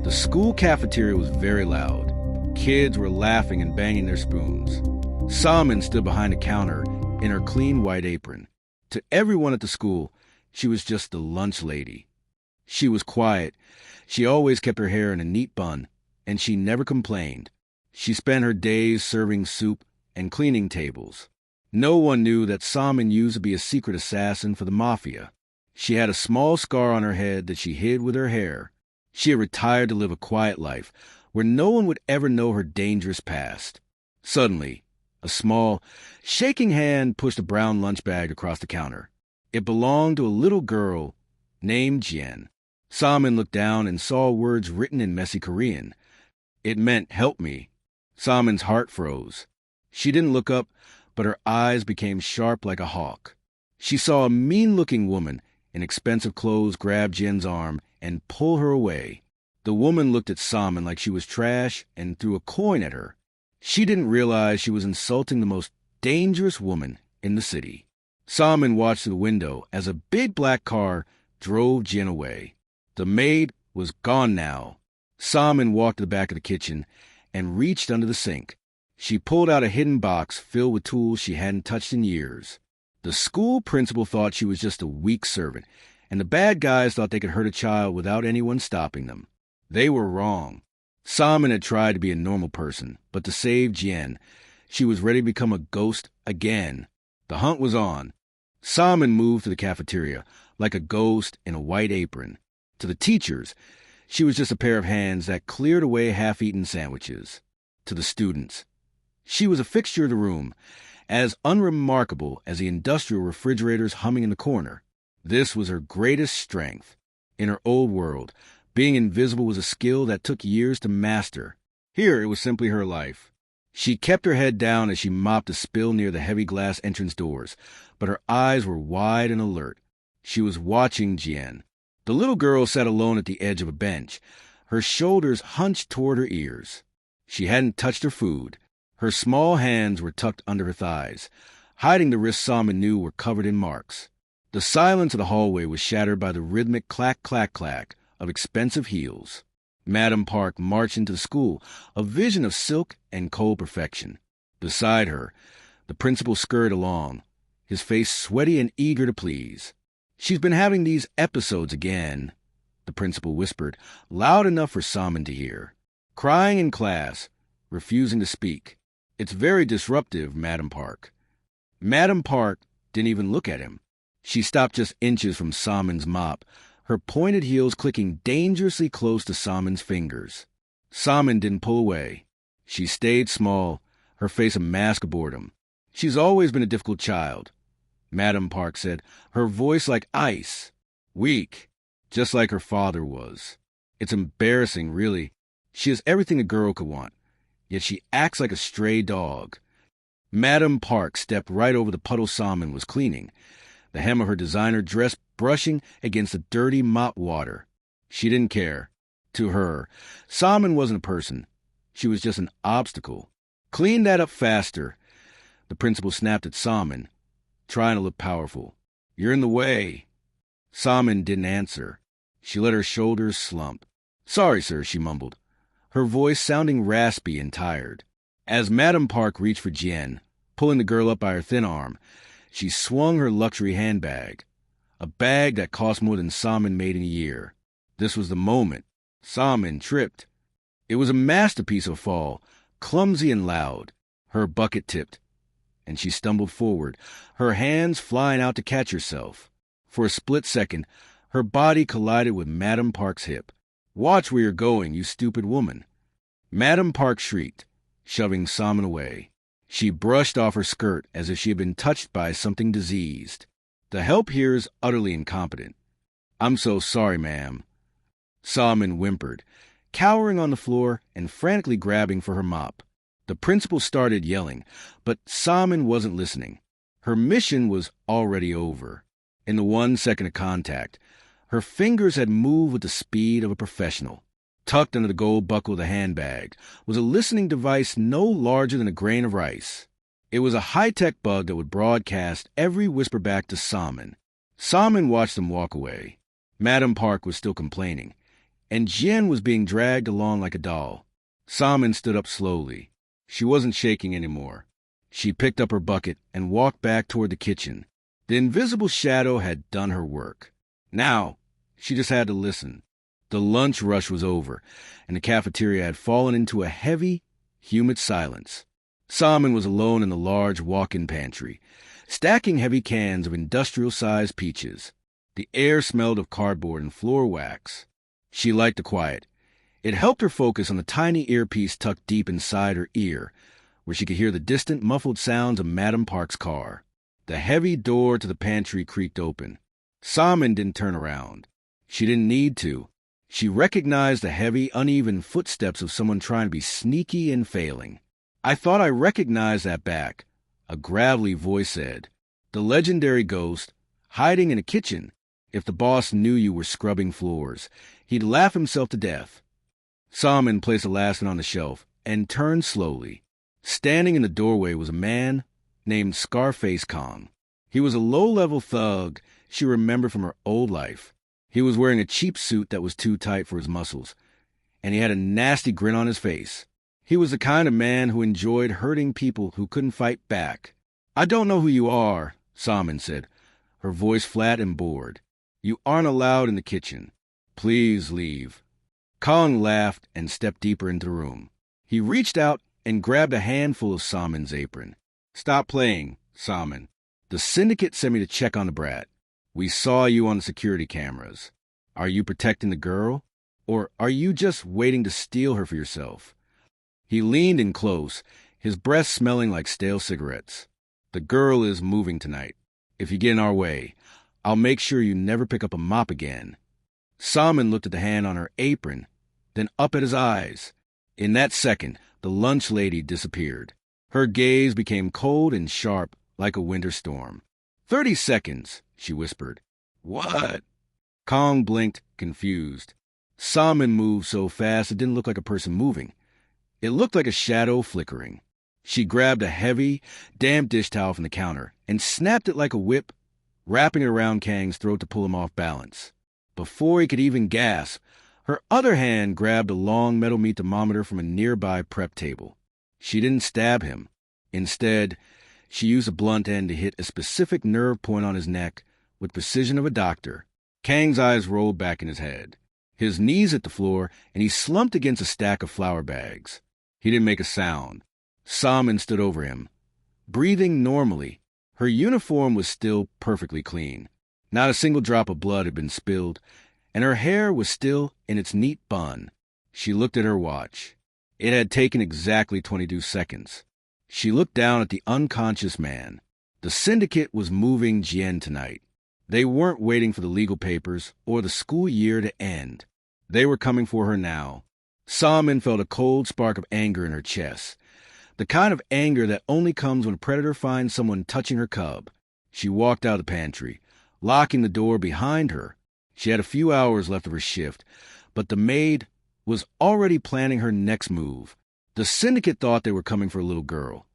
The school cafeteria was very loud. Kids were laughing and banging their spoons. Salmon stood behind a counter in her clean white apron. To everyone at the school, she was just the lunch lady. She was quiet. She always kept her hair in a neat bun, and she never complained. She spent her days serving soup and cleaning tables. No one knew that Salmon used to be a secret assassin for the Mafia. She had a small scar on her head that she hid with her hair. She had retired to live a quiet life where no one would ever know her dangerous past. Suddenly, a small, shaking hand pushed a brown lunch bag across the counter. It belonged to a little girl named Jen. Salmon looked down and saw words written in messy Korean. It meant, "Help me." Salmon's heart froze. She didn't look up, but her eyes became sharp like a hawk. She saw a mean-looking woman in expensive clothes grab Jen's arm and pull her away. The woman looked at Salmon like she was trash and threw a coin at her. She didn't realize she was insulting the most dangerous woman in the city. Salmon watched through the window as a big black car drove Jen away. The maid was gone now. Salmon walked to the back of the kitchen and reached under the sink. She pulled out a hidden box filled with tools she hadn't touched in years. The school principal thought she was just a weak servant, and the bad guys thought they could hurt a child without anyone stopping them. They were wrong. Salmon had tried to be a normal person, but to save Jen, she was ready to become a ghost again. The hunt was on. Salmon moved to the cafeteria like a ghost in a white apron. To the teachers, she was just a pair of hands that cleared away half-eaten sandwiches. To the students, she was a fixture of the room, as unremarkable as the industrial refrigerators humming in the corner. This was her greatest strength. In her old world, being invisible was a skill that took years to master. Here, it was simply her life. She kept her head down as she mopped a spill near the heavy glass entrance doors, but her eyes were wide and alert. She was watching Jen. The little girl sat alone at the edge of a bench, her shoulders hunched toward her ears. She hadn't touched her food. Her small hands were tucked under her thighs, hiding the wrists Salmon knew were covered in marks. The silence of the hallway was shattered by the rhythmic clack-clack-clack of expensive heels. Madam Park marched into the school, a vision of silk and cold perfection. Beside her, the principal scurried along, his face sweaty and eager to please. "She's been having these episodes again," the principal whispered, loud enough for Salmon to hear. "Crying in class, refusing to speak. It's very disruptive, Madam Park." Madam Park didn't even look at him. She stopped just inches from Salmon's mop, her pointed heels clicking dangerously close to Salmon's fingers. Salmon didn't pull away. She stayed small, her face a mask of boredom. "She's always been a difficult child," Madam Park said, her voice like ice. "Weak, just like her father was. It's embarrassing, really. She has everything a girl could want, yet she acts like a stray dog." Madam Park stepped right over the puddle Salmon was cleaning, the hem of her designer dress brushing against the dirty mop water. She didn't care. To her, Salmon wasn't a person. She was just an obstacle. "Clean that up faster," the principal snapped at Salmon, trying to look powerful. "You're in the way." Salmon didn't answer. She let her shoulders slump. "Sorry, sir," she mumbled, her voice sounding raspy and tired. As Madam Park reached for Jen, pulling the girl up by her thin arm, she swung her luxury handbag, a bag that cost more than Salmon made in a year. This was the moment. Salmon tripped. It was a masterpiece of a fall, clumsy and loud. Her bucket tipped, and she stumbled forward, her hands flying out to catch herself. For a split second, her body collided with Madam Park's hip. "Watch where you're going, you stupid woman." Madam Park shrieked, shoving Salmon away. She brushed off her skirt as if she had been touched by something diseased. "The help here is utterly incompetent." "I'm so sorry, ma'am." Salmon whimpered, cowering on the floor and frantically grabbing for her mop. The principal started yelling, but Salmon wasn't listening. Her mission was already over. In the 1 second of contact, her fingers had moved with the speed of a professional. Tucked under the gold buckle of the handbag was a listening device no larger than a grain of rice. It was a high-tech bug that would broadcast every whisper back to Salmon. Salmon watched them walk away. Madam Park was still complaining. and Jian was being dragged along like a doll. Salmon stood up slowly. She wasn't shaking anymore. She picked up her bucket and walked back toward the kitchen. The invisible shadow had done her work. Now, she just had to listen. The lunch rush was over, and the cafeteria had fallen into a heavy, humid silence. Salmon was alone in the large walk-in pantry, stacking heavy cans of industrial-sized peaches. The air smelled of cardboard and floor wax. She liked the quiet. It helped her focus on the tiny earpiece tucked deep inside her ear, where she could hear the distant, muffled sounds of Madame Park's car. The heavy door to the pantry creaked open. Salmon didn't turn around. She didn't need to. She recognized the heavy, uneven footsteps of someone trying to be sneaky and failing. "I thought I recognized that back," a gravelly voice said. "The legendary ghost, hiding in a kitchen. If the boss knew you were scrubbing floors, he'd laugh himself to death." Salmon placed the last one on the shelf and turned slowly. Standing in the doorway was a man named Scarface Kong. He was a low-level thug she remembered from her old life. He was wearing a cheap suit that was too tight for his muscles, and he had a nasty grin on his face. He was the kind of man who enjoyed hurting people who couldn't fight back. "I don't know who you are," Salmon said, her voice flat and bored. "You aren't allowed in the kitchen. Please leave." Kong laughed and stepped deeper into the room. He reached out and grabbed a handful of Salmon's apron. "Stop playing, Salmon. The syndicate sent me to check on the brat. We saw you on the security cameras. Are you protecting the girl? Or are you just waiting to steal her for yourself?" He leaned in close, his breath smelling like stale cigarettes. "The girl is moving tonight. If you get in our way, I'll make sure you never pick up a mop again." Salmon looked at the hand on her apron, then up at his eyes. In that second, the lunch lady disappeared. Her gaze became cold and sharp like a winter storm. 30 seconds, she whispered. "What?" Kong blinked, confused. Salmon moved so fast it didn't look like a person moving. It looked like a shadow flickering. She grabbed a heavy, damp dish towel from the counter and snapped it like a whip, wrapping it around Kang's throat to pull him off balance. Before he could even gasp, her other hand grabbed a long metal meat thermometer from a nearby prep table. She didn't stab him. Instead, she used a blunt end to hit a specific nerve point on his neck with precision of a doctor. Kang's eyes rolled back in his head. His knees hit the floor, and he slumped against a stack of flour bags. He didn't make a sound. Salmon stood over him, breathing normally. Her uniform was still perfectly clean. Not a single drop of blood had been spilled, and her hair was still in its neat bun. She looked at her watch. It had taken exactly 22 seconds. She looked down at the unconscious man. The syndicate was moving Jian tonight. They weren't waiting for the legal papers or the school year to end. They were coming for her now. Salmon felt a cold spark of anger in her chest, the kind of anger that only comes when a predator finds someone touching her cub. She walked out of the pantry, locking the door behind her. She had a few hours left of her shift, but the maid was already planning her next move. The syndicate thought they were coming for a little girl,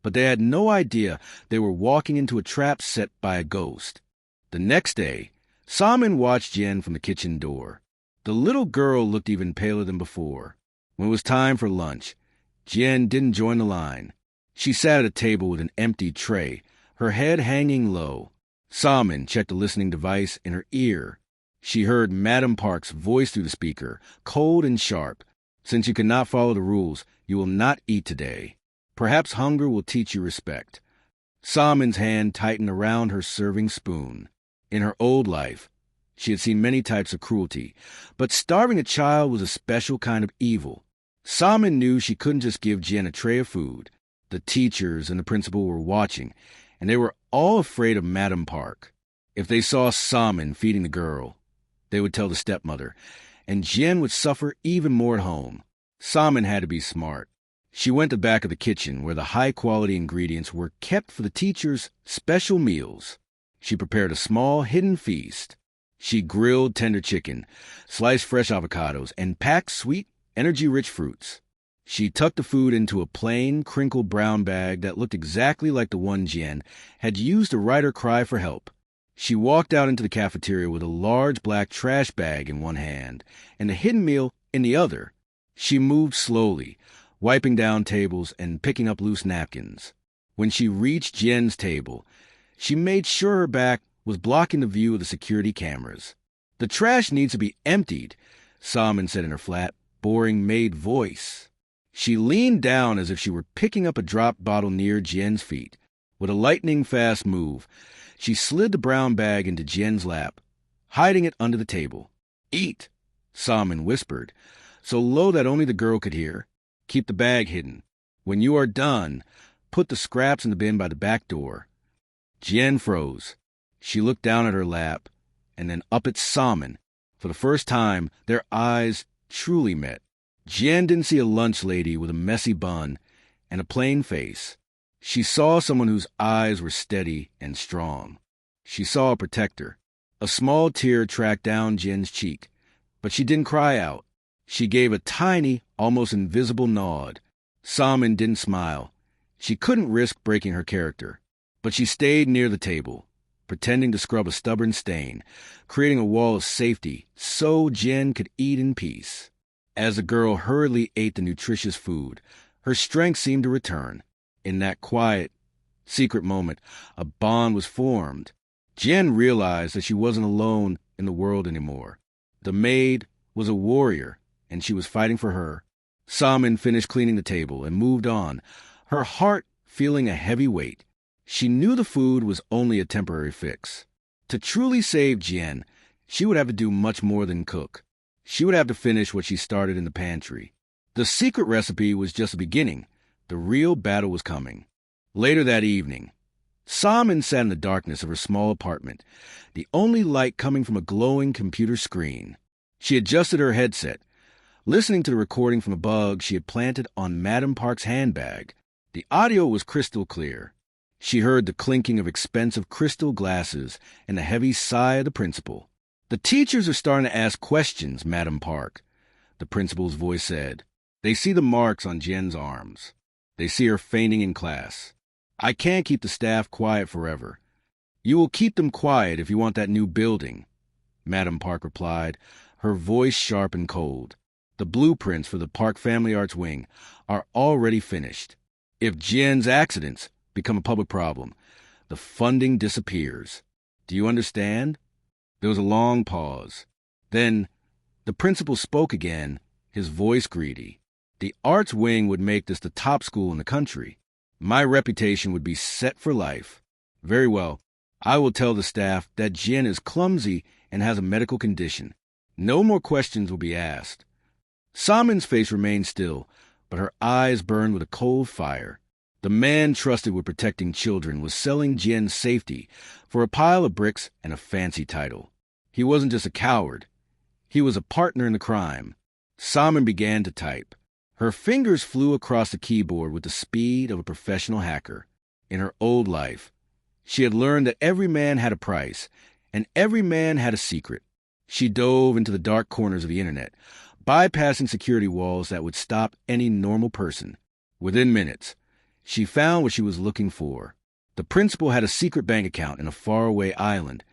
but they had no idea they were walking into a trap set by a ghost. The next day, Salmon watched Jen from the kitchen door. The little girl looked even paler than before. When it was time for lunch, Jen didn't join the line. She sat at a table with an empty tray, her head hanging low. Salmon checked a listening device in her ear. She heard Madame Park's voice through the speaker, cold and sharp. "Since you cannot follow the rules, you will not eat today. Perhaps hunger will teach you respect." Salmon's hand tightened around her serving spoon. In her old life, she had seen many types of cruelty, but starving a child was a special kind of evil. Salmon knew she couldn't just give Jen a tray of food. The teachers and the principal were watching, and they were all afraid of Madame Park. If they saw Salmon feeding the girl, they would tell the stepmother, and Jen would suffer even more at home. Salmon had to be smart. She went to the back of the kitchen where the high-quality ingredients were kept for the teachers' special meals. She prepared a small, hidden feast. She grilled tender chicken, sliced fresh avocados, and packed sweet, energy-rich fruits. She tucked the food into a plain, crinkled brown bag that looked exactly like the one Jen had used to write her cry for help. She walked out into the cafeteria with a large black trash bag in one hand and a hidden meal in the other. She moved slowly, wiping down tables and picking up loose napkins. When she reached Jen's table, she made sure her back was blocking the view of the security cameras. "The trash needs to be emptied," Solomon said in her flat, boring maid voice. She leaned down as if she were picking up a dropped bottle near Jen's feet. With a lightning-fast move, she slid the brown bag into Jen's lap, hiding it under the table. "Eat," Solomon whispered, so low that only the girl could hear. "Keep the bag hidden. When you are done, put the scraps in the bin by the back door." Jen froze. She looked down at her lap, and then up at Solomon. For the first time, their eyes truly met. Jen didn't see a lunch lady with a messy bun and a plain face. She saw someone whose eyes were steady and strong. She saw a protector. A small tear tracked down Jen's cheek, but she didn't cry out. She gave a tiny, almost invisible nod. Solomon didn't smile. She couldn't risk breaking her character, but she stayed near the table, pretending to scrub a stubborn stain, creating a wall of safety so Jen could eat in peace. As the girl hurriedly ate the nutritious food, her strength seemed to return. In that quiet, secret moment, a bond was formed. Jen realized that she wasn't alone in the world anymore. The maid was a warrior, and she was fighting for her. Solomon finished cleaning the table and moved on, her heart feeling a heavy weight. She knew the food was only a temporary fix. To truly save Jen, she would have to do much more than cook. She would have to finish what she started in the pantry. The secret recipe was just the beginning. The real battle was coming. Later that evening, Solomon sat in the darkness of her small apartment, the only light coming from a glowing computer screen. She adjusted her headset, listening to the recording from a bug she had planted on Madam Park's handbag. The audio was crystal clear. She heard the clinking of expensive crystal glasses and the heavy sigh of the principal. "The teachers are starting to ask questions, Madam Park," the principal's voice said. "They see the marks on Jen's arms. They see her fainting in class. I can't keep the staff quiet forever." "You will keep them quiet if you want that new building," Madam Park replied, her voice sharp and cold. "The blueprints for the Park Family Arts Wing are already finished. If Jen's accidents become a public problem, the funding disappears. Do you understand?" There was a long pause. Then the principal spoke again, his voice greedy. "The arts wing would make this the top school in the country. My reputation would be set for life. Very well, I will tell the staff that Jen is clumsy and has a medical condition. No more questions will be asked." Solomon's face remained still, but her eyes burned with a cold fire. The man trusted with protecting children was selling Jen's safety for a pile of bricks and a fancy title. He wasn't just a coward. He was a partner in the crime. Solomon began to type. Her fingers flew across the keyboard with the speed of a professional hacker. In her old life, she had learned that every man had a price, and every man had a secret. She dove into the dark corners of the internet, bypassing security walls that would stop any normal person. Within minutes, she found what she was looking for. The principal had a secret bank account in a faraway island,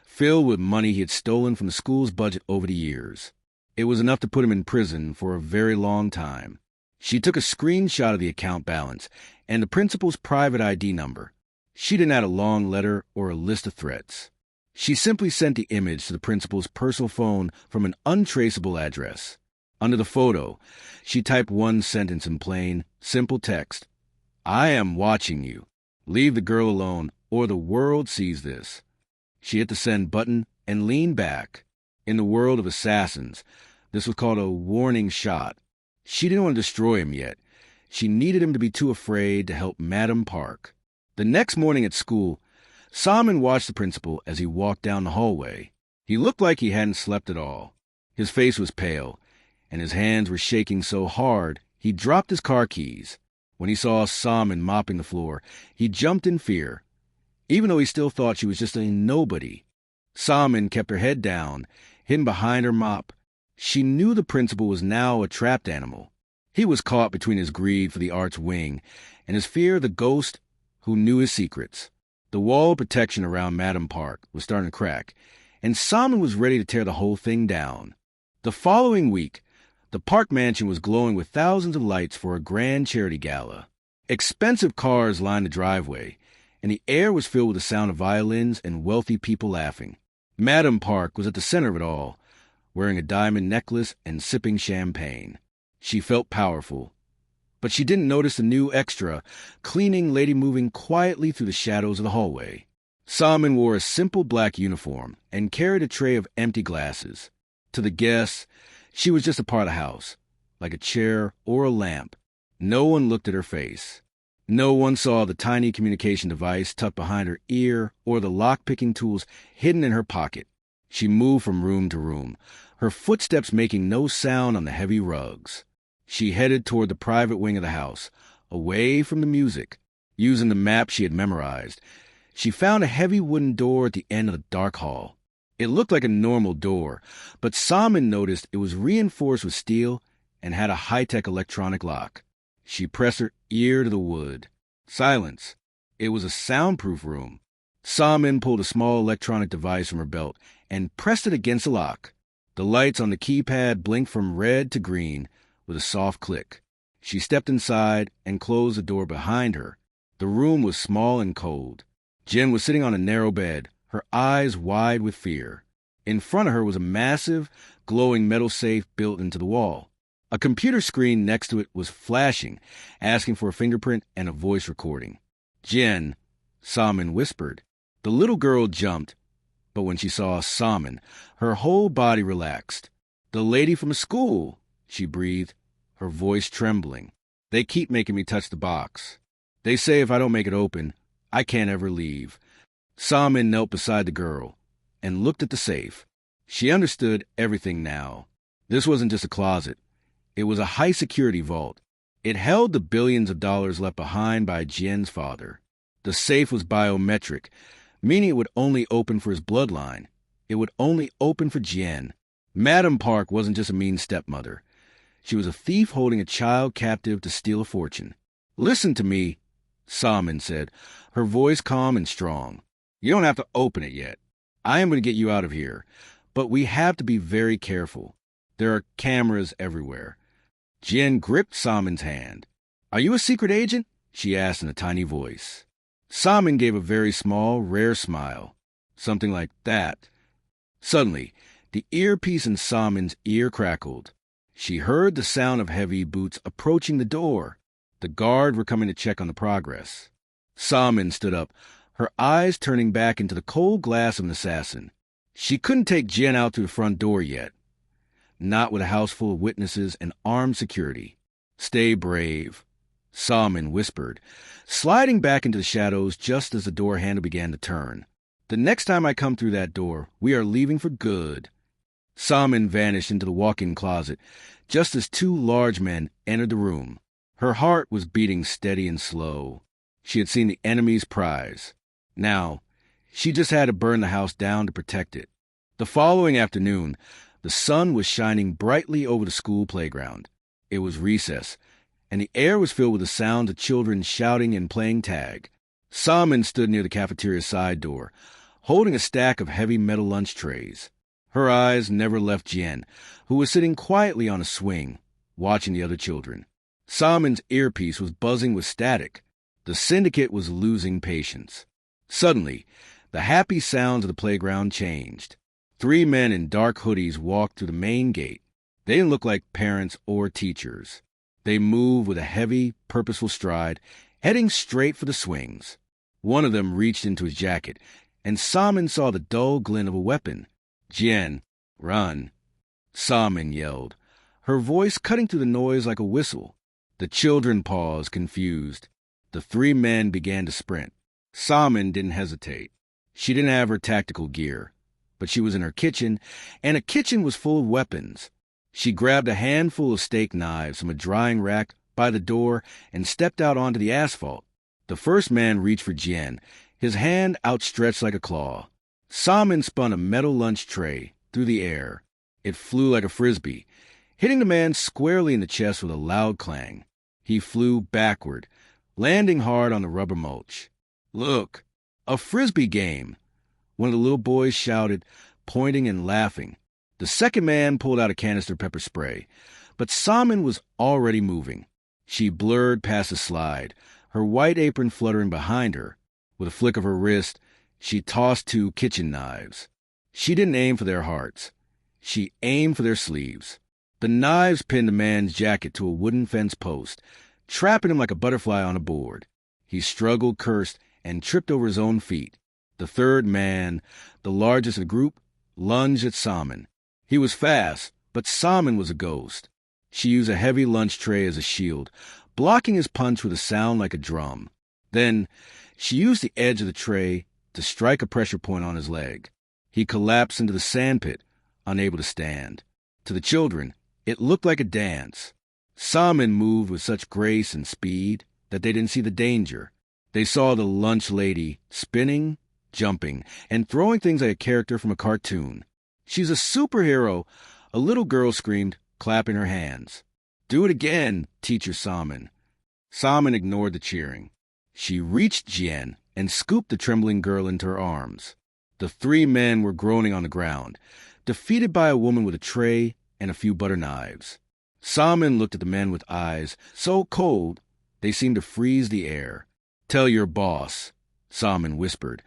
filled with money he had stolen from the school's budget over the years. It was enough to put him in prison for a very long time. She took a screenshot of the account balance and the principal's private ID number. She didn't add a long letter or a list of threats. She simply sent the image to the principal's personal phone from an untraceable address. Under the photo, she typed one sentence in plain, simple text. "I am watching you. Leave the girl alone, or the world sees this." She hit the send button and leaned back. In the world of assassins, this was called a warning shot. She didn't want to destroy him yet. She needed him to be too afraid to help Madam Park. The next morning at school, Solomon watched the principal as he walked down the hallway. He looked like he hadn't slept at all. His face was pale, and his hands were shaking so hard he dropped his car keys. When he saw Solomon mopping the floor, he jumped in fear, even though he still thought she was just a nobody. Solomon kept her head down, hidden behind her mop. She knew the principal was now a trapped animal. He was caught between his greed for the arts wing and his fear of the ghost who knew his secrets. The wall of protection around Madam Park was starting to crack, and Simon was ready to tear the whole thing down. The following week, the park mansion was glowing with thousands of lights for a grand charity gala. Expensive cars lined the driveway, and the air was filled with the sound of violins and wealthy people laughing. Madam Park was at the center of it all, wearing a diamond necklace and sipping champagne. She felt powerful, but she didn't notice the new extra, cleaning lady moving quietly through the shadows of the hallway. Simon wore a simple black uniform and carried a tray of empty glasses. To the guests, she was just a part of the house, like a chair or a lamp. No one looked at her face. No one saw the tiny communication device tucked behind her ear or the lock-picking tools hidden in her pocket. She moved from room to room, her footsteps making no sound on the heavy rugs. She headed toward the private wing of the house, away from the music. Using the map she had memorized, she found a heavy wooden door at the end of the dark hall. It looked like a normal door, but Simon noticed it was reinforced with steel and had a high-tech electronic lock. She pressed her ear to the wood. Silence. It was a soundproof room. Simon pulled a small electronic device from her belt and pressed it against the lock. The lights on the keypad blinked from red to green with a soft click. She stepped inside and closed the door behind her. The room was small and cold. Jen was sitting on a narrow bed, her eyes wide with fear. In front of her was a massive, glowing metal safe built into the wall. A computer screen next to it was flashing, asking for a fingerprint and a voice recording. "Jen," Simon whispered. The little girl jumped, but when she saw Simon, her whole body relaxed. "The lady from school," she breathed, her voice trembling. "They keep making me touch the box. They say if I don't make it open, I can't ever leave." Simon knelt beside the girl and looked at the safe. She understood everything now. This wasn't just a closet. It was a high-security vault. It held the billions of dollars left behind by Jen's father. The safe was biometric, meaning it would only open for his bloodline. It would only open for Jen. Madam Park wasn't just a mean stepmother. She was a thief holding a child captive to steal a fortune. "Listen to me," Simon said, her voice calm and strong. "You don't have to open it yet. I am going to get you out of here, but we have to be very careful. There are cameras everywhere." Jen gripped Simon's hand. "Are you a secret agent?" she asked in a tiny voice. Simon gave a very small, rare smile. Something like that. Suddenly, the earpiece in Simon's ear crackled. She heard the sound of heavy boots approaching the door. The guard were coming to check on the progress. Simon stood up, her eyes turning back into the cold glass of an assassin. She couldn't take Jen out through the front door yet. Not with a house full of witnesses and armed security. "Stay brave," Simon whispered, sliding back into the shadows just as the door handle began to turn. "The next time I come through that door, we are leaving for good." Simon vanished into the walk-in closet just as two large men entered the room. Her heart was beating steady and slow. She had seen the enemy's prize. Now, she just had to burn the house down to protect it. The following afternoon, the sun was shining brightly over the school playground. It was recess, and the air was filled with the sound of children shouting and playing tag. Simon stood near the cafeteria side door, holding a stack of heavy metal lunch trays. Her eyes never left Jen, who was sitting quietly on a swing, watching the other children. Simon's earpiece was buzzing with static. The syndicate was losing patience. Suddenly, the happy sounds of the playground changed. 3 men in dark hoodies walked through the main gate. They didn't look like parents or teachers. They moved with a heavy, purposeful stride, heading straight for the swings. One of them reached into his jacket, and Simon saw the dull glint of a weapon. "Jen, run," Simon yelled, her voice cutting through the noise like a whistle. The children paused, confused. The 3 men began to sprint. Simon didn't hesitate. She didn't have her tactical gear, but she was in her kitchen, and a kitchen was full of weapons. She grabbed a handful of steak knives from a drying rack by the door and stepped out onto the asphalt. The first man reached for Jen, his hand outstretched like a claw. Simon spun a metal lunch tray through the air. It flew like a frisbee, hitting the man squarely in the chest with a loud clang. He flew backward, landing hard on the rubber mulch. "Look," A frisbee game, one of the little boys shouted, pointing and laughing. The second man pulled out a canister of pepper spray, but Salmon was already moving. She blurred past the slide, her white apron fluttering behind her. With a flick of her wrist, she tossed 2 kitchen knives. She didn't aim for their hearts. She aimed for their sleeves. The knives pinned the man's jacket to a wooden fence post, trapping him like a butterfly on a board. He struggled, cursed, and tripped over his own feet. The third man, the largest of the group, lunged at Salmon. He was fast, but Salmon was a ghost. She used a heavy lunch tray as a shield, blocking his punch with a sound like a drum. Then she used the edge of the tray to strike a pressure point on his leg. He collapsed into the sandpit, unable to stand. To the children, it looked like a dance. Salmon moved with such grace and speed that they didn't see the danger. They saw the lunch lady spinning, jumping, and throwing things like a character from a cartoon. "She's a superhero," a little girl screamed, clapping her hands. "Do it again, Teacher Salmon." Salmon ignored the cheering. She reached Jen and scooped the trembling girl into her arms. The 3 men were groaning on the ground, defeated by a woman with a tray and a few butter knives. Salmon looked at the men with eyes so cold they seemed to freeze the air. "Tell your boss," Salmon whispered,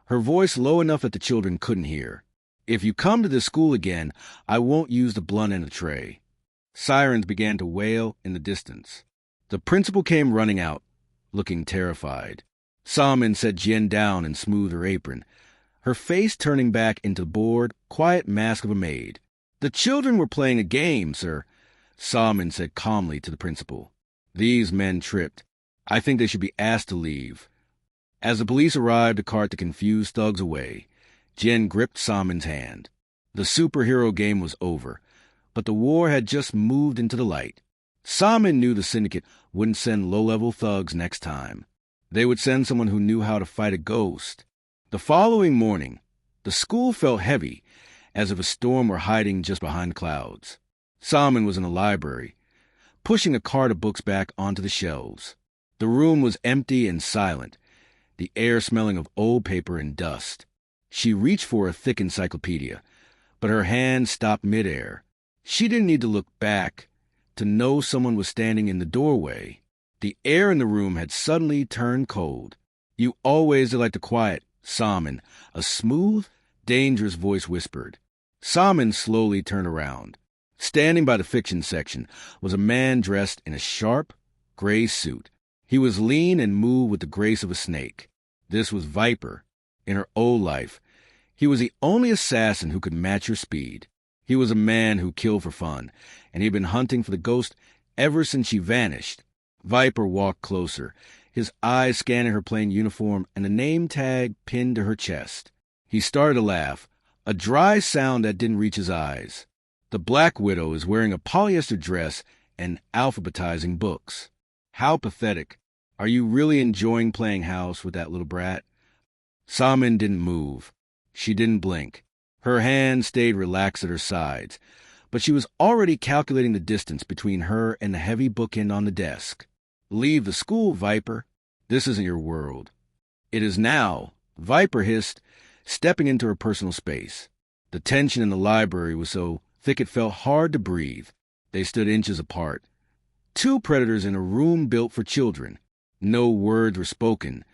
her voice low enough that the children couldn't hear. "If you come to this school again, I won't use the blunt end of the tray." Sirens began to wail in the distance. The principal came running out, looking terrified. Salmon set Jen down and smoothed her apron, her face turning back into the bored, quiet mask of a maid. "The children were playing a game, sir," Salmon said calmly to the principal. "These men tripped. I think they should be asked to leave." As the police arrived to cart the confused thugs away, Jen gripped Salmon's hand. The superhero game was over, but the war had just moved into the light. Salmon knew the syndicate wouldn't send low-level thugs next time. They would send someone who knew how to fight a ghost. The following morning, the school felt heavy, as if a storm were hiding just behind the clouds. Salmon was in the library, pushing a cart of books back onto the shelves. The room was empty and silent, the air smelling of old paper and dust. She reached for a thick encyclopedia, but her hand stopped midair. She didn't need to look back to know someone was standing in the doorway. The air in the room had suddenly turned cold. "You always like the quiet, Salmon," a smooth, dangerous voice whispered. Salmon slowly turned around. Standing by the fiction section was a man dressed in a sharp, gray suit. He was lean and moved with the grace of a snake. This was Viper. In her old life, he was the only assassin who could match her speed. He was a man who killed for fun, and he'd been hunting for the ghost ever since she vanished. Viper walked closer, his eyes scanning her plain uniform and the name tag pinned to her chest. He started to laugh, a dry sound that didn't reach his eyes. "The Black Widow is wearing a polyester dress and alphabetizing books. How pathetic. Are you really enjoying playing house with that little brat?" Salmon didn't move. She didn't blink. Her hands stayed relaxed at her sides, but she was already calculating the distance between her and the heavy bookend on the desk. "Leave the school, Viper. This isn't your world." "It is now," Viper hissed, stepping into her personal space. The tension in the library was so thick it felt hard to breathe. They stood inches apart. 2 predators in a room built for children. No words were spoken,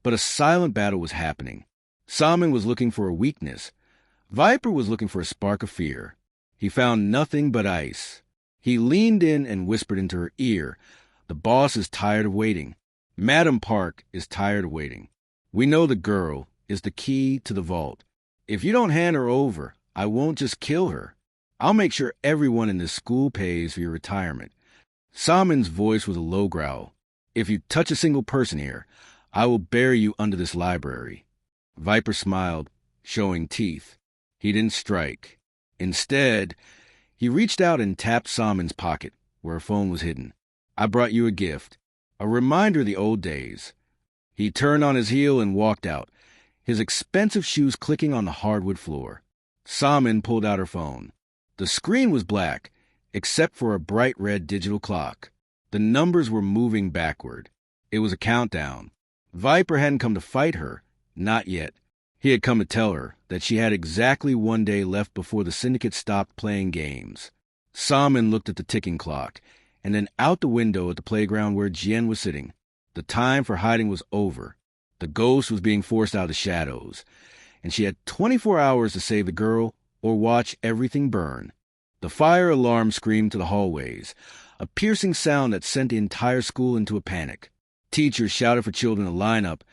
but a silent battle was happening. Salmon was looking for a weakness. Viper was looking for a spark of fear. He found nothing but ice. He leaned in and whispered into her ear, "The boss is tired of waiting. Madam Park is tired of waiting. We know the girl is the key to the vault. If you don't hand her over, I won't just kill her. I'll make sure everyone in this school pays for your retirement." Salmon's voice was a low growl. "If you touch a single person here, I will bury you under this library." Viper smiled, showing teeth. He didn't strike. Instead, he reached out and tapped Salmon's pocket, where her phone was hidden. "I brought you a gift, a reminder of the old days." He turned on his heel and walked out, his expensive shoes clicking on the hardwood floor. Salmon pulled out her phone. The screen was black, except for a bright red digital clock. The numbers were moving backward. It was a countdown. Viper hadn't come to fight her. Not yet. He had come to tell her that she had exactly 1 day left before the syndicate stopped playing games. Salmon looked at the ticking clock, and then out the window at the playground where Jian was sitting. The time for hiding was over. The ghost was being forced out of the shadows, and she had 24 hours to save the girl or watch everything burn. The fire alarm screamed to the hallways, a piercing sound that sent the entire school into a panic. Teachers shouted for children to line up,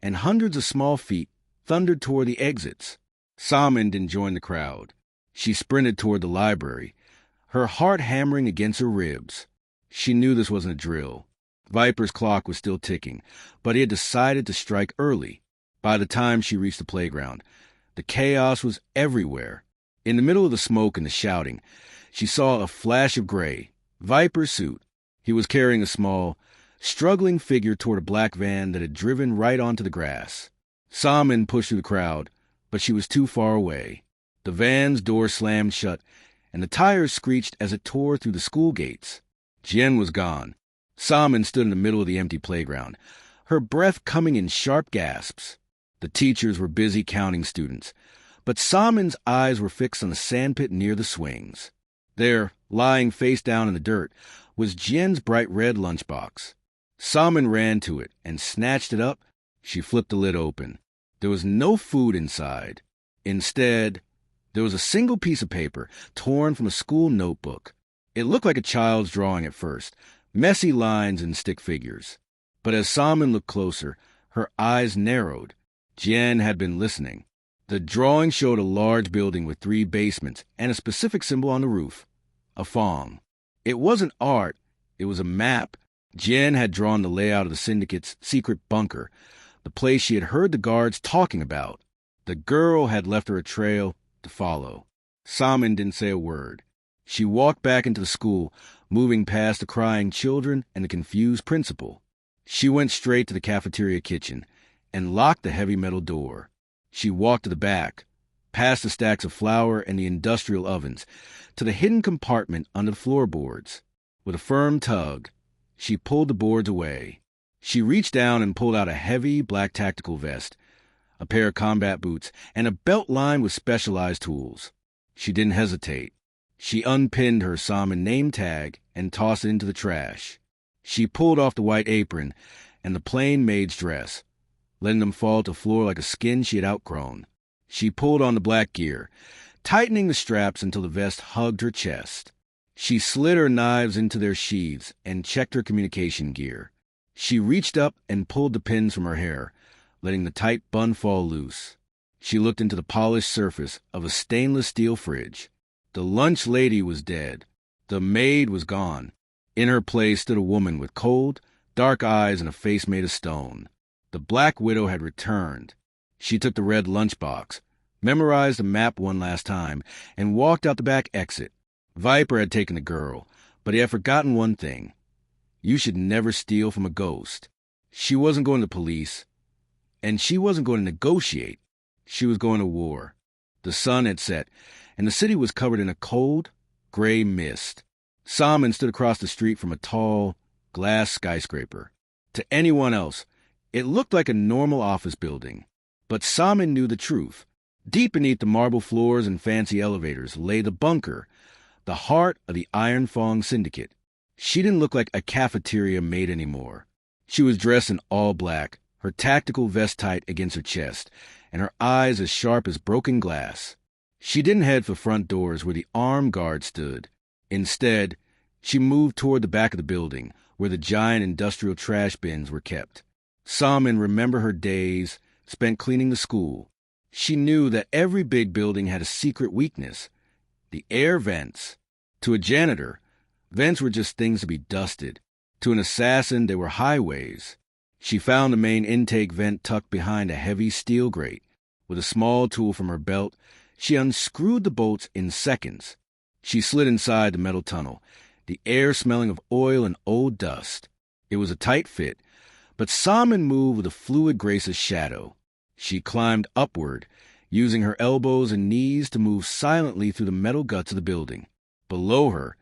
and hundreds of small feet thundered toward the exits. Salmon didn't join the crowd. She sprinted toward the library, her heart hammering against her ribs. She knew this wasn't a drill. Viper's clock was still ticking, but he had decided to strike early. By the time she reached the playground, the chaos was everywhere. In the middle of the smoke and the shouting, she saw a flash of gray. Viper's suit. He was carrying a small, struggling figure toward a black van that had driven right onto the grass. Salmon pushed through the crowd, but she was too far away. The van's door slammed shut, and the tires screeched as it tore through the school gates. Jian was gone. Salmon stood in the middle of the empty playground, her breath coming in sharp gasps. The teachers were busy counting students, but Salmon's eyes were fixed on the sandpit near the swings. There, lying face down in the dirt, was Jian's bright red lunchbox. Salmon ran to it and snatched it up. She flipped the lid open. There was no food inside. Instead, there was a single piece of paper torn from a school notebook. It looked like a child's drawing at first, messy lines and stick figures. But as Salmon looked closer, her eyes narrowed. Jian had been listening. The drawing showed a large building with 3 basements and a specific symbol on the roof, a fong. It wasn't art, it was a map. Jian had drawn the layout of the syndicate's secret bunker, the place she had heard the guards talking about. The girl had left her a trail to follow. Salmon didn't say a word. She walked back into the school, moving past the crying children and the confused principal. She went straight to the cafeteria kitchen and locked the heavy metal door. She walked to the back, past the stacks of flour and the industrial ovens, to the hidden compartment under the floorboards. With a firm tug, she pulled the boards away. She reached down and pulled out a heavy black tactical vest, a pair of combat boots, and a belt lined with specialized tools. She didn't hesitate. She unpinned her Salmon name tag and tossed it into the trash. She pulled off the white apron and the plain maid's dress, letting them fall to the floor like a skin she had outgrown. She pulled on the black gear, tightening the straps until the vest hugged her chest. She slid her knives into their sheaths and checked her communication gear. She reached up and pulled the pins from her hair, letting the tight bun fall loose. She looked into the polished surface of a stainless steel fridge. The lunch lady was dead. The maid was gone. In her place stood a woman with cold, dark eyes and a face made of stone. The Black Widow had returned. She took the red lunchbox, memorized the map one last time, and walked out the back exit. Viper had taken the girl, but he had forgotten one thing. You should never steal from a ghost. She wasn't going to police, and she wasn't going to negotiate. She was going to war. The sun had set, and the city was covered in a cold, gray mist. Salmon stood across the street from a tall, glass skyscraper. To anyone else, it looked like a normal office building. But Salmon knew the truth. Deep beneath the marble floors and fancy elevators lay the bunker, the heart of the Iron Fong Syndicate. She didn't look like a cafeteria maid anymore. She was dressed in all black, her tactical vest tight against her chest, and her eyes as sharp as broken glass. She didn't head for front doors where the armed guard stood. Instead, she moved toward the back of the building, where the giant industrial trash bins were kept. Salmon remembered her days spent cleaning the school. She knew that every big building had a secret weakness: the air vents. To a janitor, vents were just things to be dusted. To an assassin, they were highways. She found the main intake vent tucked behind a heavy steel grate. With a small tool from her belt, she unscrewed the bolts in seconds. She slid inside the metal tunnel, the air smelling of oil and old dust. It was a tight fit, but Salmon moved with a fluid grace of shadow. She climbed upward, using her elbows and knees to move silently through the metal guts of the building. Below her,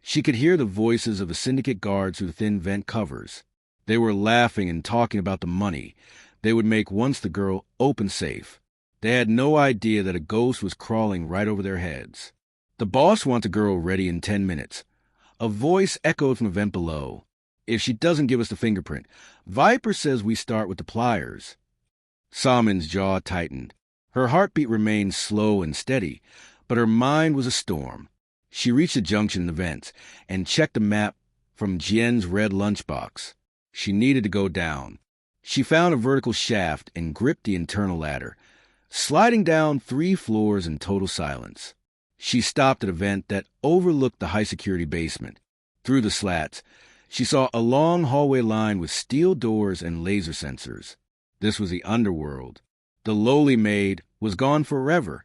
she could hear the voices of the syndicate guards through the thin vent covers. They were laughing and talking about the money, they would make once the girl opened safe. They had no idea that a ghost was crawling right over their heads. The boss wants a girl ready in 10 minutes. A voice echoed from the vent below. If she doesn't give us the fingerprint, Viper says we start with the pliers. Salmon's jaw tightened. Her heartbeat remained slow and steady, but her mind was a storm. She reached a junction in the vents and checked the map from Jien's red lunchbox. She needed to go down. She found a vertical shaft and gripped the internal ladder, sliding down 3 floors in total silence. She stopped at a vent that overlooked the high-security basement. Through the slats, she saw a long hallway lined with steel doors and laser sensors. This was the underworld. The lowly maid was gone forever.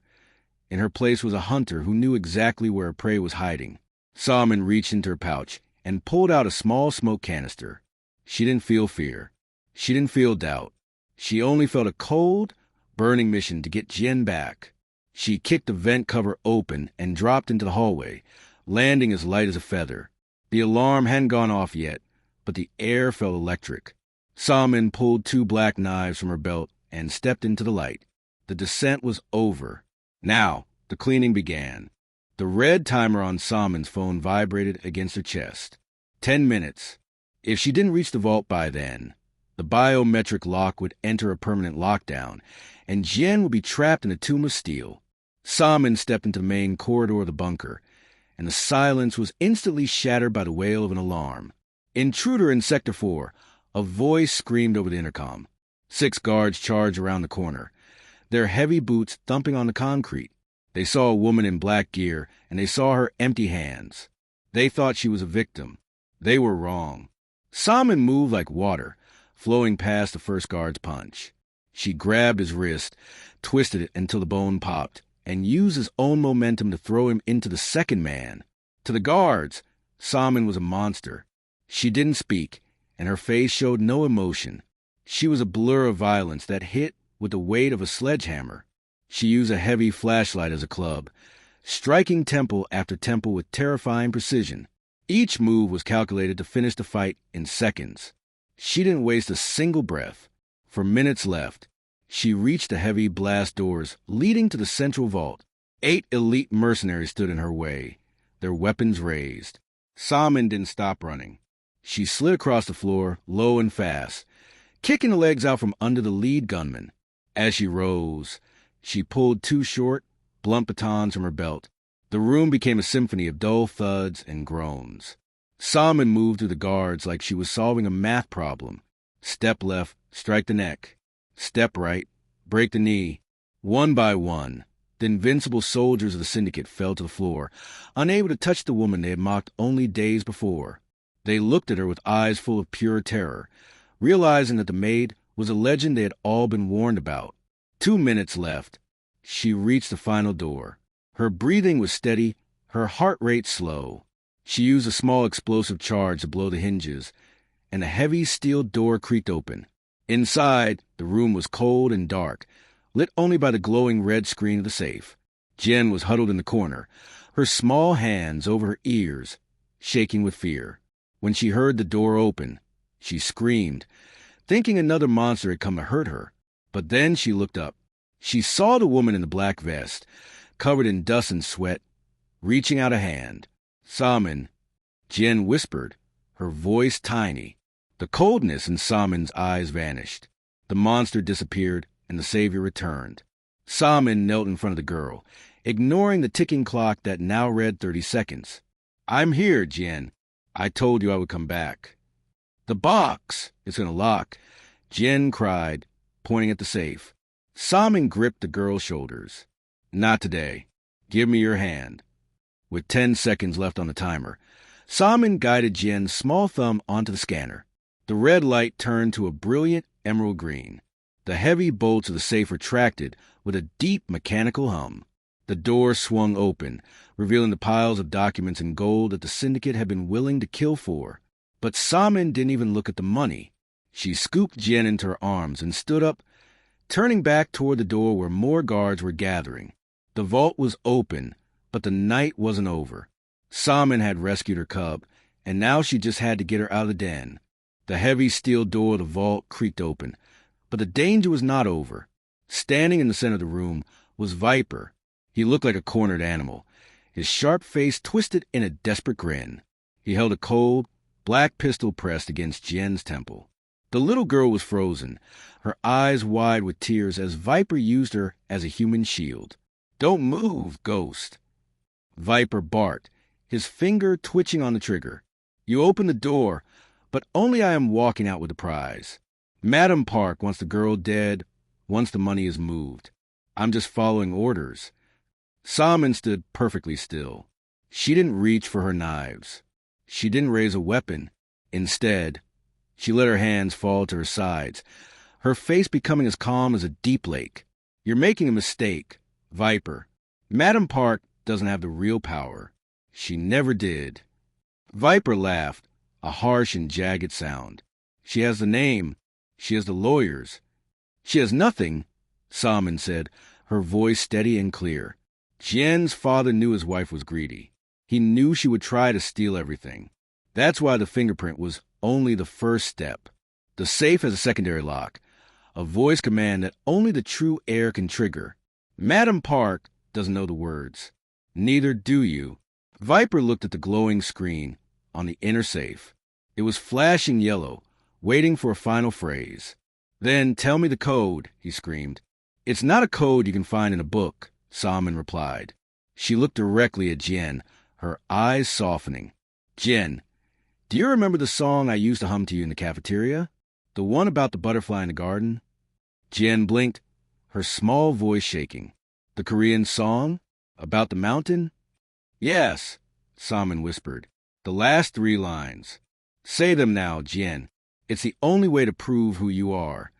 In her place was a hunter who knew exactly where her prey was hiding. Salmon reached into her pouch and pulled out a small smoke canister. She didn't feel fear. She didn't feel doubt. She only felt a cold, burning mission to get Jien back. She kicked the vent cover open and dropped into the hallway, landing as light as a feather. The alarm hadn't gone off yet, but the air felt electric. Salmon pulled 2 black knives from her belt and stepped into the light. The descent was over. Now, the cleaning began. The red timer on Salmon's phone vibrated against her chest. 10 minutes. If she didn't reach the vault by then, the biometric lock would enter a permanent lockdown, and Jien would be trapped in a tomb of steel. Salmon stepped into the main corridor of the bunker, and the silence was instantly shattered by the wail of an alarm. Intruder in Sector 4, a voice screamed over the intercom. 6 guards charged around the corner, their heavy boots thumping on the concrete. They saw a woman in black gear, and they saw her empty hands. They thought she was a victim. They were wrong. Salmon moved like water, flowing past the first guard's punch. She grabbed his wrist, twisted it until the bone popped, and used his own momentum to throw him into the second man. To the guards, Salmon was a monster. She didn't speak, and her face showed no emotion. She was a blur of violence that hit with the weight of a sledgehammer. She used a heavy flashlight as a club, striking temple after temple with terrifying precision. Each move was calculated to finish the fight in seconds. She didn't waste a single breath. For minutes left, she reached the heavy blast doors leading to the central vault. 8 elite mercenaries stood in her way, their weapons raised. Salmon didn't stop running. She slid across the floor, low and fast, kicking the legs out from under the lead gunman. As she rose, she pulled 2 short, blunt batons from her belt. The room became a symphony of dull thuds and groans. Salmon moved through the guards like she was solving a math problem. Step left, strike the neck. Step right, break the knee. One by one, the invincible soldiers of the syndicate fell to the floor, unable to touch the woman they had mocked only days before. They looked at her with eyes full of pure terror, realizing that the maid was a legend they had all been warned about. 2 minutes left. She reached the final door. Her breathing was steady, her heart rate slow. She used a small explosive charge to blow the hinges, and a heavy steel door creaked open. Inside, the room was cold and dark, lit only by the glowing red screen of the safe. Jen was huddled in the corner, her small hands over her ears, shaking with fear. When she heard the door open, she screamed, thinking another monster had come to hurt her. But then she looked up. She saw the woman in the black vest, covered in dust and sweat, reaching out a hand. Salmon, Jen whispered, her voice tiny. The coldness in Salmon's eyes vanished. The monster disappeared, and the savior returned. Salmon knelt in front of the girl, ignoring the ticking clock that now read 30 seconds. "I'm here, Jen. I told you I would come back." "The box! It's going to lock," Jen cried, pointing at the safe. Salmon gripped the girl's shoulders. "Not today. Give me your hand." With 10 seconds left on the timer, Salmon guided Jen's small thumb onto the scanner. The red light turned to a brilliant emerald green. The heavy bolts of the safe retracted with a deep mechanical hum. The door swung open, revealing the piles of documents and gold that the syndicate had been willing to kill for. But Salmon didn't even look at the money. She scooped Jen into her arms and stood up, turning back toward the door where more guards were gathering. The vault was open, but the night wasn't over. Salmon had rescued her cub, and now she just had to get her out of the den. The heavy steel door of the vault creaked open, But the danger was not over. Standing in the center of the room was Viper. He looked like a cornered animal, his sharp face twisted in a desperate grin. He held a cold, black pistol pressed against Jen's temple. The little girl was frozen, her eyes wide with tears as Viper used her as a human shield. "Don't move, Ghost." Viper barked, his finger twitching on the trigger. "You open the door, but only I am walking out with the prize. Madam Park wants the girl dead once the money is moved. I'm just following orders." Salmon stood perfectly still. She didn't reach for her knives. She didn't raise a weapon. Instead, she let her hands fall to her sides, her face becoming as calm as a deep lake. "You're making a mistake, Viper. Madam Park doesn't have the real power. She never did." Viper laughed, a harsh and jagged sound. "She has the name. She has the lawyers." "She has nothing," Salmon said, her voice steady and clear. Jen's father knew his wife was greedy. He knew she would try to steal everything. That's why the fingerprint was only the first step. The safe has a secondary lock, a voice command that only the true heir can trigger. Madam Park doesn't know the words. Neither do you. Viper looked at the glowing screen on the inner safe. It was flashing yellow, waiting for a final phrase. "Then tell me the code," he screamed. "It's not a code you can find in a book," Salmon replied. She looked directly at Jen, her eyes softening. "Jen, do you remember the song I used to hum to you in the cafeteria? The one about the butterfly in the garden?" Jen blinked, her small voice shaking. "The Korean song? About the mountain?" "Yes," Salmon whispered. "The last 3 lines. Say them now, Jen. It's the only way to prove who you are."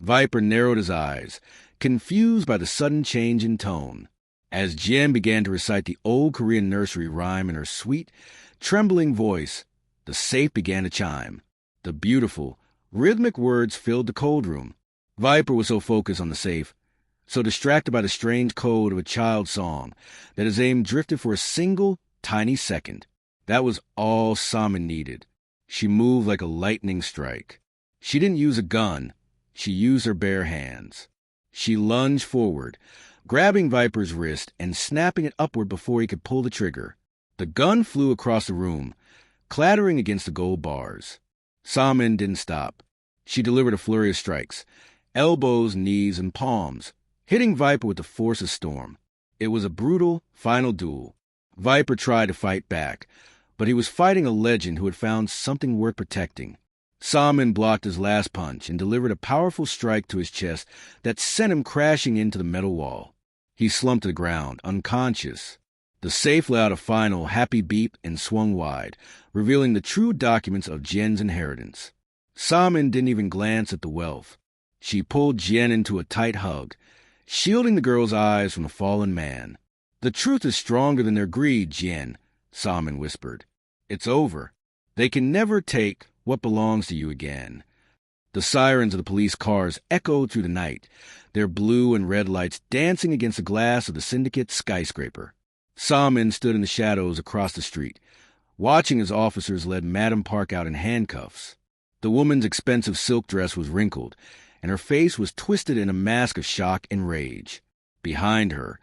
Viper narrowed his eyes, confused by the sudden change in tone. As Jen began to recite the old Korean nursery rhyme in her sweet, trembling voice, the safe began to chime. The beautiful, rhythmic words filled the cold room. Viper was so focused on the safe, so distracted by the strange code of a child's song, that his aim drifted for a single, tiny second. That was all Salmon needed. She moved like a lightning strike. She didn't use a gun. She used her bare hands. She lunged forward, grabbing Viper's wrist and snapping it upward before he could pull the trigger. The gun flew across the room, clattering against the gold bars. Salmon didn't stop. She delivered a flurry of strikes, elbows, knees, and palms, hitting Viper with the force of storm. It was a brutal, final duel. Viper tried to fight back, but he was fighting a legend who had found something worth protecting. Salmon blocked his last punch and delivered a powerful strike to his chest that sent him crashing into the metal wall. He slumped to the ground, unconscious. The safe let out a final, happy beep and swung wide, revealing the true documents of Jen's inheritance. Salmon didn't even glance at the wealth. She pulled Jen into a tight hug, shielding the girl's eyes from the fallen man. "The truth is stronger than their greed, Jen," Salmon whispered. "It's over. They can never take what belongs to you again." The sirens of the police cars echoed through the night, their blue and red lights dancing against the glass of the syndicate skyscraper. Salmon stood in the shadows across the street, watching as officers led Madam Park out in handcuffs. The woman's expensive silk dress was wrinkled, and her face was twisted in a mask of shock and rage. Behind her,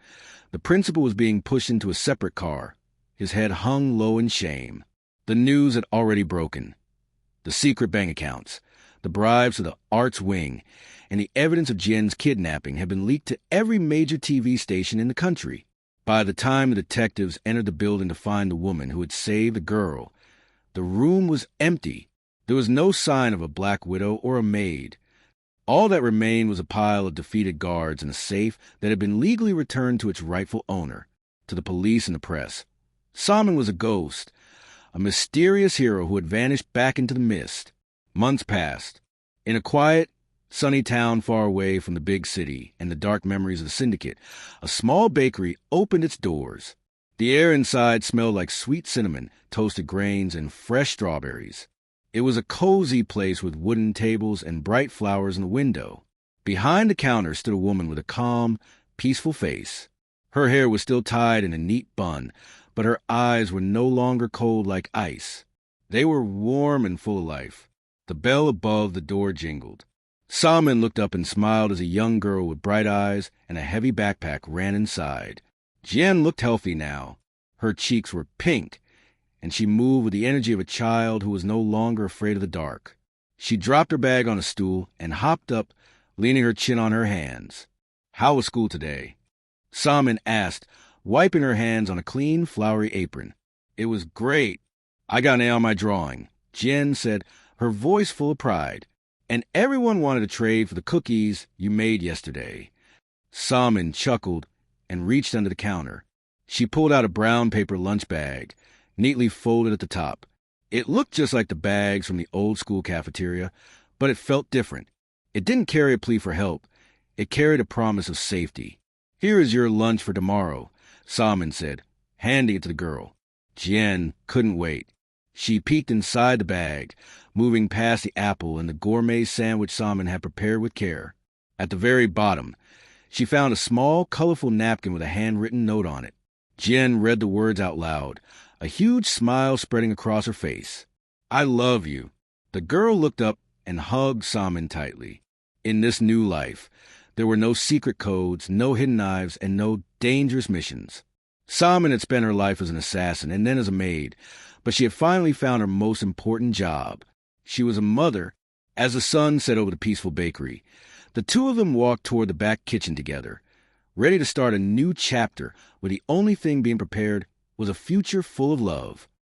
the principal was being pushed into a separate car, his head hung low in shame. The news had already broken. The secret bank accounts, the bribes to the arts wing, and the evidence of Jen's kidnapping had been leaked to every major TV station in the country. By the time the detectives entered the building to find the woman who had saved the girl, the room was empty. There was no sign of a black widow or a maid. All that remained was a pile of defeated guards and a safe that had been legally returned to its rightful owner, to the police and the press. Salmon was a ghost, a mysterious hero who had vanished back into the mist. Months passed. In a quiet, sunny town far away from the big city and the dark memories of the syndicate, a small bakery opened its doors. The air inside smelled like sweet cinnamon, toasted grains, and fresh strawberries. It was a cozy place with wooden tables and bright flowers in the window. Behind the counter stood a woman with a calm, peaceful face. Her hair was still tied in a neat bun, but her eyes were no longer cold like ice. They were warm and full of life. The bell above the door jingled. Salmon looked up and smiled as a young girl with bright eyes and a heavy backpack ran inside. Jen looked healthy now. Her cheeks were pink, and she moved with the energy of a child who was no longer afraid of the dark. She dropped her bag on a stool and hopped up, leaning her chin on her hands. "How was school today?" Salmon asked, wiping her hands on a clean, flowery apron. "It was great. I got an A on my drawing," Jen said, her voice full of pride. "And everyone wanted to trade for the cookies you made yesterday." Salmon chuckled and reached under the counter. She pulled out a brown paper lunch bag, neatly folded at the top. It looked just like the bags from the old school cafeteria, but it felt different. It didn't carry a plea for help. It carried a promise of safety. "Here is your lunch for tomorrow," Salmon said, handing it to the girl. Jen couldn't wait. She peeked inside the bag, moving past the apple and the gourmet sandwich Salmon had prepared with care. At the very bottom, she found a small, colorful napkin with a handwritten note on it. Jen read the words out loud, a huge smile spreading across her face. "I love you." The girl looked up and hugged Salmon tightly. In this new life, there were no secret codes, no hidden knives, and no dangerous missions. Salmon had spent her life as an assassin and then as a maid, but she had finally found her most important job. She was a mother, as the sun set over the peaceful bakery. The two of them walked toward the back kitchen together, ready to start a new chapter where the only thing being prepared was a future full of love.